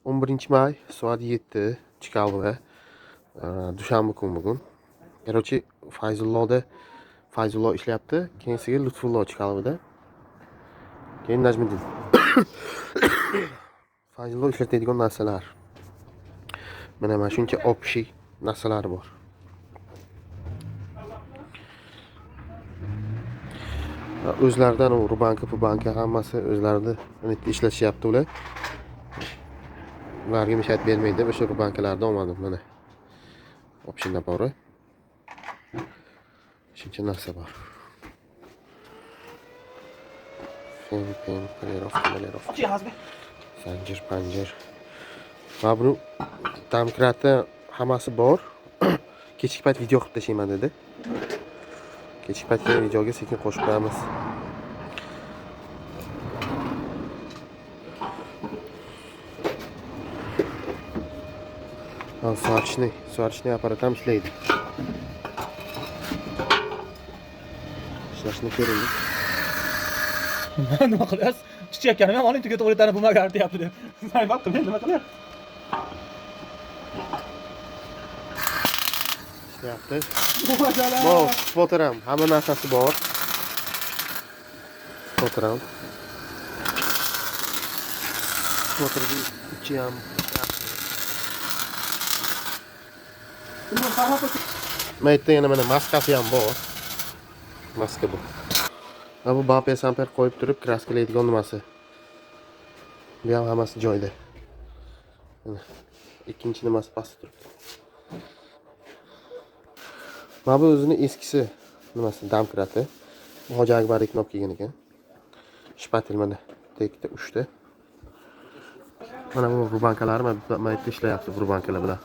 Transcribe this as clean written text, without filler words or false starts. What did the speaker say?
11 may soat 7 Chkalova. Dushanba kun bugun. Короче, Fayzullo ishlayapti. Keyinsiga Lutfullo Chkalovada. Keyin Najmiddin. Fayzullo ishlatadigan narsalar. Mana shuncha общий narsalar bor. O'zlaridan Rubanka, Pubanka hammasi o'zlarida ishlashyapti ular. Ularga mishat bermaydi, o'sha Rubankalardan olmadim mana. Общий nabori. Shuncha narsa bor. Fen, polirovka. Zanjir, panjir. Mana bu damkrati hammasi bor. Kechki payt video qilib tashlayman dedi. Kechki payt videoga sekin qo'shib qo'yamiz. Сварочный apparat ham ishlaydi. Ishlashni ko'ring. Nima qilyapsiz? Chiqayotganim ham oling tuga to'g'ri bo'lmagan deyapti deb. Saybat qilib nima qilyapti? Ishlayapti. Bor, spoteram, hamma narsasi bor. Spoteram. Spoterning ichi ham Maytda yana mana maskasi ham bor. Maska bu. Bu bamper samper qo'yib turib kraskalaydigan nimasi. Bu ham hammasi joyida. Mana ikkinchi nimasi pastda turibdi. Mana bu o'zining eskisi nimasi damkrati. Hoji Akbarning olib kelgan ekan. Shpatel mana tekda 3 ta. Mana bu rubankalar maytda ishlayapti rubankalar bilan.